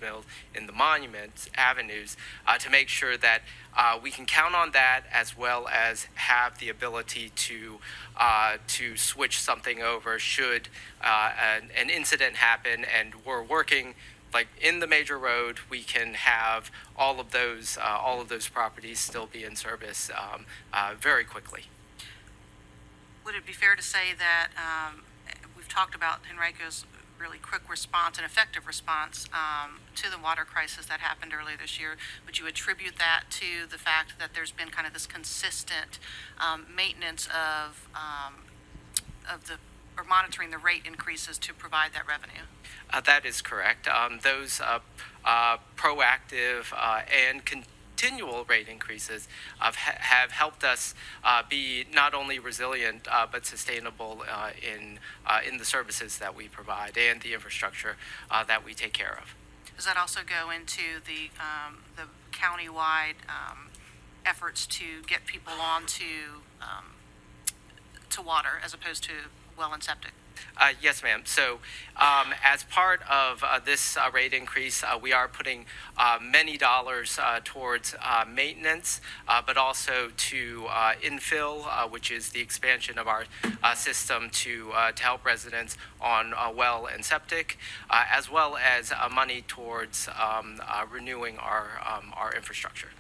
mills, in the monuments, avenues, to make sure that we can count on that, as well as have the ability to switch something over should an incident happen, and we're working like in the major road. We can have all of those properties still be in service very quickly. Would it be fair to say that we've talked about Henrico's really quick response and effective response to the water crisis that happened earlier this year? Would you attribute that to the fact that there's been kind of this consistent maintenance of the or monitoring the rate increases to provide that revenue? That is correct. Those proactive and continual rate increases have helped us be not only resilient but sustainable in the services that we provide and the infrastructure that we take care of. Does that also go into the countywide efforts to get people onto to water as opposed to well and septic? Yes, ma'am. So, as part of this rate increase, we are putting many dollars towards maintenance, but also to infill, which is the expansion of our system to help residents on well and septic, as well as money towards renewing our infrastructure.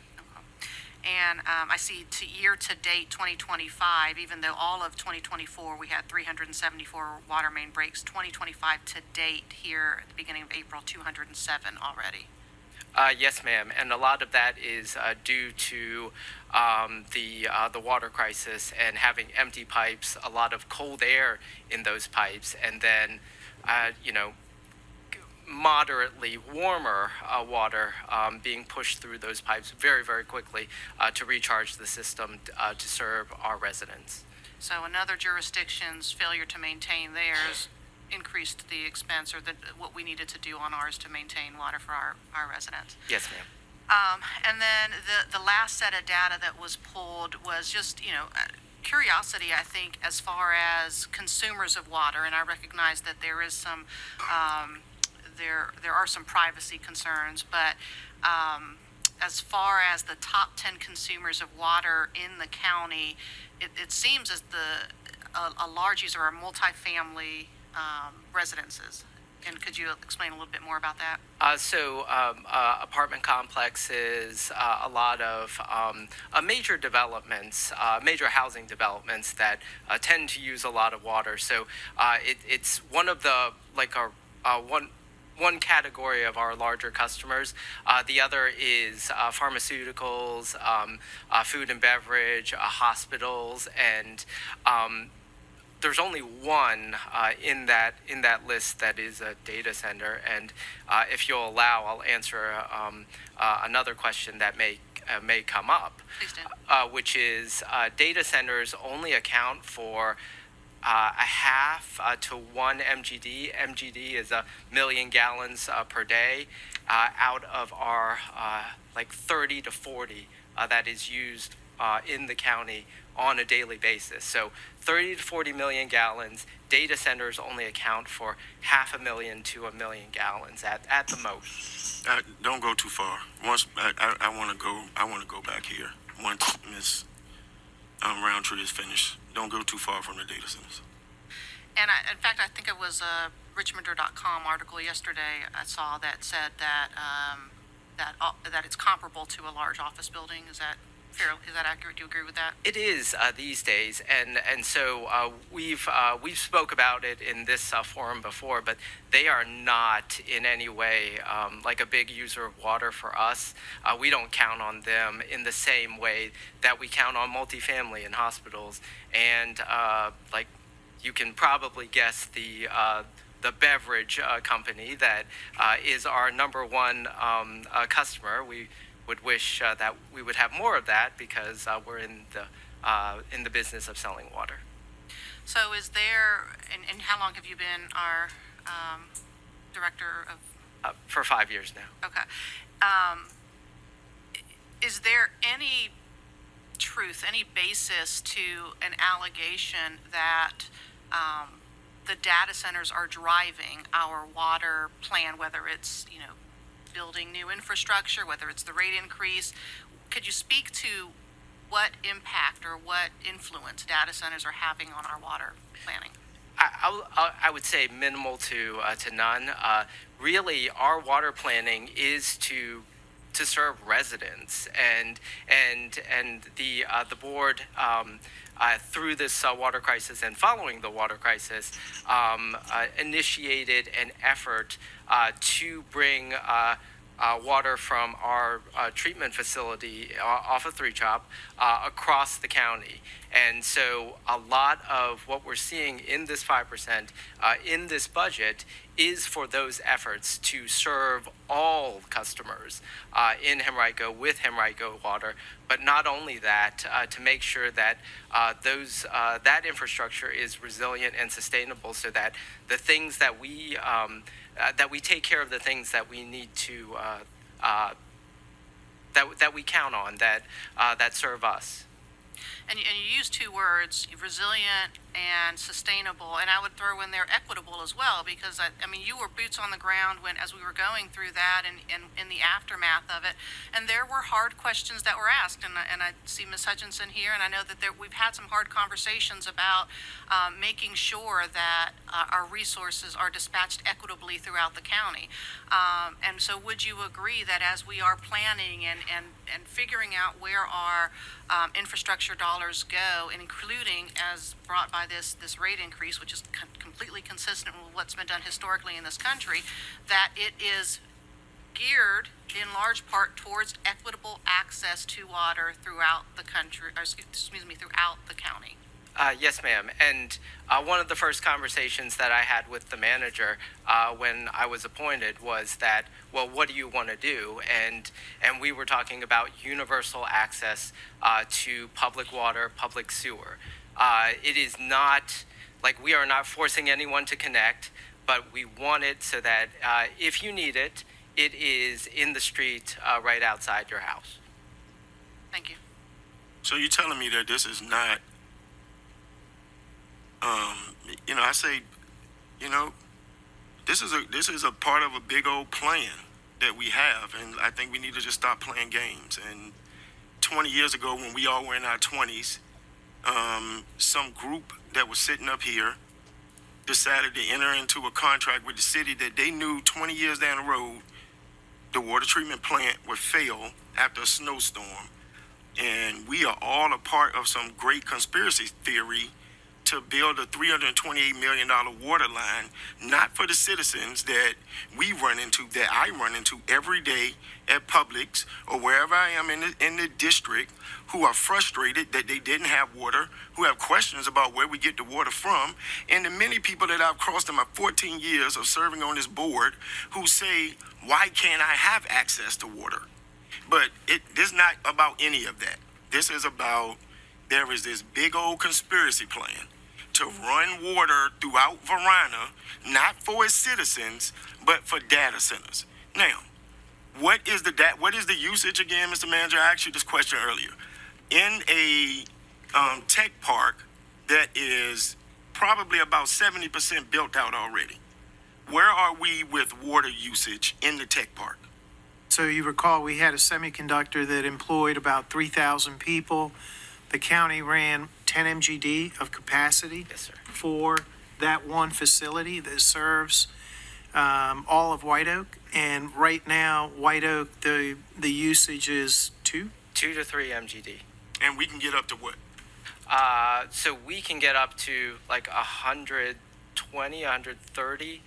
And I see to year-to-date 2025, even though all of 2024, we had 374 water main breaks, 2025 to date here at the beginning of April, 207 already. Yes, ma'am, and a lot of that is due to the water crisis and having empty pipes, a lot of cold air in those pipes, and then moderately warmer water being pushed through those pipes very, very quickly to recharge the system to serve our residents. So another jurisdiction's failure to maintain theirs increased the expense or what we needed to do on ours to maintain water for our residents. Yes, ma'am. And then the last set of data that was pulled was just, curiosity, I think, as far as consumers of water, and I recognize that there is some there are some privacy concerns, but as far as the top 10 consumers of water in the county, it seems as a large user are multifamily residences. And could you explain a little bit more about that? Apartment complexes, a lot of major developments, major housing developments that tend to use a lot of water. So it's one of the one category of our larger customers. The other is pharmaceuticals, food and beverage, hospitals, and there's only one in that list that is a data center. And if you'll allow, I'll answer another question that may come up, Please do. Which is data centers only account for a half to 1 MGD. MGD is 1,000,000 gallons per day out of our 30 to 40 that is used in the county on a daily basis. So 30 to 40 million gallons. Data centers only account for 500,000 to 1,000,000 gallons at the most. Don't go too far. Once I want to go back here. Once Ms. Roundtree is finished, don't go too far from the data centers. And in fact, I think it was a Richmonder.com article yesterday I saw that said that that it's comparable to a large office building. Is that fair? Is that accurate? Do you agree with that? It is these days, and so we've spoke about it in this forum before, but they are not in any way like a big user of water for us. We don't count on them in the same way that we count on multifamily and hospitals, and you can probably guess the beverage company that is our number one customer. We would wish that we would have more of that because we're in the business of selling water. So is there, and how long have you been our director of? For 5 years now. Okay. Is there any truth, any basis to an allegation that the data centers are driving our water plan, whether it's, building new infrastructure, whether it's the rate increase. Could you speak to what impact or what influence data centers are having on our water planning? I would say minimal to none. Really, our water planning is to serve residents, and the board, through this water crisis and following the water crisis, initiated an effort to bring water from our treatment facility off of Three Chop across the county. And so a lot of what we're seeing in this 5% in this budget is for those efforts to serve all customers in Henrico with Henrico water, but not only that, to make sure that that infrastructure is resilient and sustainable, so that the things that we take care of the things that we need to that we count on, that serve us. And you use two words, resilient and sustainable, and I would throw in there equitable as well, because I mean, you were boots on the ground as we were going through that and in the aftermath of it, and there were hard questions that were asked, and I see Ms. Hutchinson here, and I know that we've had some hard conversations about making sure that our resources are dispatched equitably throughout the county. And so would you agree that as we are planning and figuring out where our infrastructure dollars go, and including as brought by this rate increase, which is completely consistent with what's been done historically in this country, that it is geared in large part towards equitable access to water throughout the country, or excuse me, throughout the county? Yes, ma'am. And one of the first conversations that I had with the manager when I was appointed was that, well, what do you want to do? And we were talking about universal access to public water, public sewer. It is not like we are not forcing anyone to connect, but we want it so that if you need it, it is in the street right outside your house. Thank you. So you're telling me that this is not, I say, this is a part of a big old plan that we have, and I think we need to just stop playing games. And 20 years ago, when we all were in our 20s, some group that was sitting up here decided to enter into a contract with the city that they knew 20 years down the road, the water treatment plant would fail after a snowstorm. And we are all a part of some great conspiracy theory to build a $328 million water line, not for the citizens that I run into every day at Publix or wherever I am in the district, who are frustrated that they didn't have water, who have questions about where we get the water from, and the many people that I've crossed in my 14 years of serving on this board who say, why can't I have access to water? But this is not about any of that. This is about, there is this big old conspiracy plan to run water throughout Varina, not for its citizens, but for data centers. Now, what is the usage again, Mr. Manager? I asked you this question earlier. In a tech park that is probably about 70% built out already, where are we with water usage in the tech park? So you recall we had a semiconductor that employed about 3,000 people. The county ran 10 MGD of capacity Yes, sir. for that one facility that serves all of White Oak. And right now, White Oak, the usage is 2 to 3 MGD. And we can get up to what? So we can get up to like 120, 130,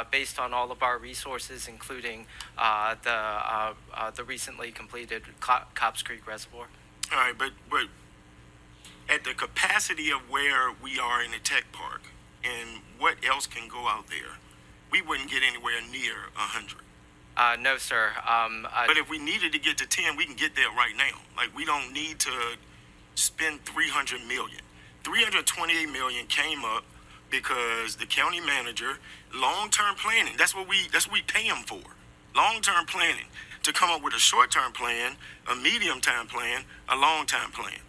based on all of our resources, including the recently completed Cops Creek Reservoir. All right, but at the capacity of where we are in the tech park and what else can go out there, we wouldn't get anywhere near 100. No, sir. But if we needed to get to 10, we can get there right now. Like, we don't need to spend $300 million. $328 million came up because the county manager, long-term planning, that's what we pay him for. Long-term planning, to come up with a short-term plan, a medium-term plan, a long-term plan.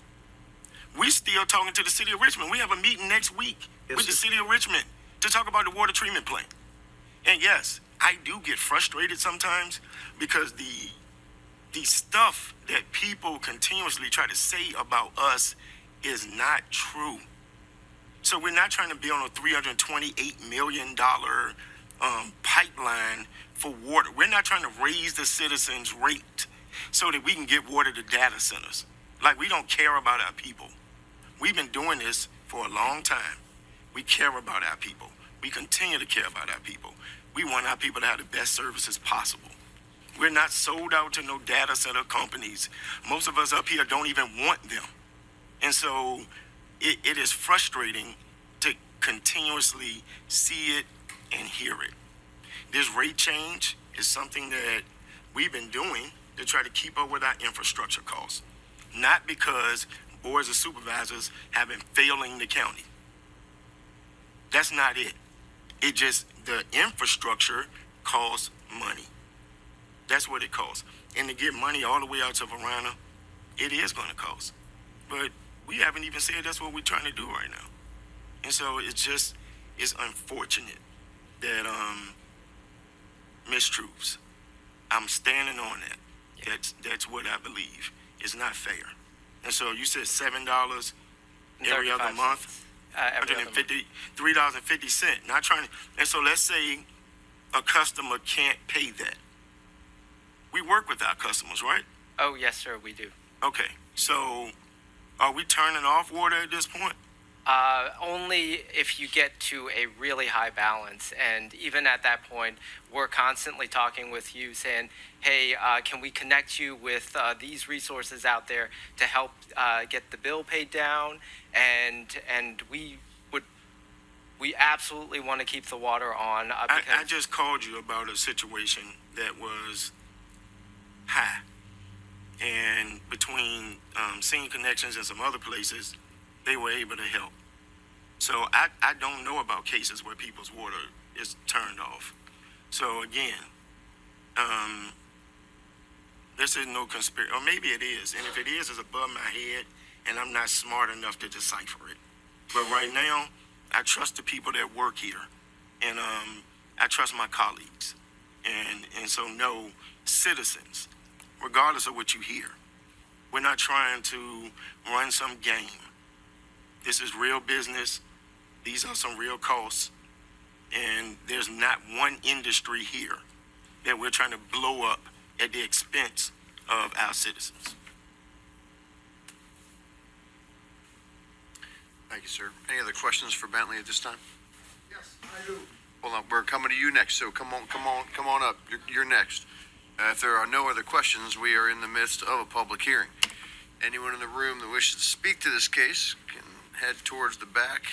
We still talking to the city of Richmond. We have a meeting next week with the city of Richmond to talk about the water treatment plant. And yes, I do get frustrated sometimes because the stuff that people continuously try to say about us is not true. So we're not trying to build a $328 million pipeline for water. We're not trying to raise the citizens' rate so that we can get water to data centers. Like, we don't care about our people. We've been doing this for a long time. We care about our people. We continue to care about our people. We want our people to have the best services possible. We're not sold out to no data center companies. Most of us up here don't even want them. And so it is frustrating to continuously see it and hear it. This rate change is something that we've been doing to try to keep up with our infrastructure costs. Not because boards of supervisors have been failing the county. That's not it. It just, the infrastructure costs money. That's what it costs. And to get money all the way out to Varina, it is going to cost. But we haven't even said that's what we're trying to do right now. And so it's unfortunate that mistruths. I'm standing on that. That's what I believe. It's not fair. And so you said $7 every other 35 month, cents, every other month. $3.50. Not trying to. And so let's say a customer can't pay that. We work with our customers, right? Oh, yes, sir, we do. Okay. So are we turning off water at this point? Only if you get to a really high balance. And even at that point, we're constantly talking with you saying, hey, can we connect you with these resources out there to help get the bill paid down? And we absolutely want to keep the water on. Because I just called you about a situation that was high. And between Senior Connections and some other places, they were able to help. So I don't know about cases where people's water is turned off. So again, this is no conspiracy, or maybe it is. And if it is, it's above my head, and I'm not smart enough to decipher it. But right now, I trust the people that work here, and I trust my colleagues. And so no, citizens, regardless of what you hear, we're not trying to run some game. This is real business. These are some real costs. And there's not one industry here that we're trying to blow up at the expense of our citizens. Thank you, sir. Any other questions for Bentley at this time? Yes, I do. Hold on, we're coming to you next, so come on up. You're next. If there are no other questions, we are in the midst of a public hearing. Anyone in the room that wishes to speak to this case can head towards the back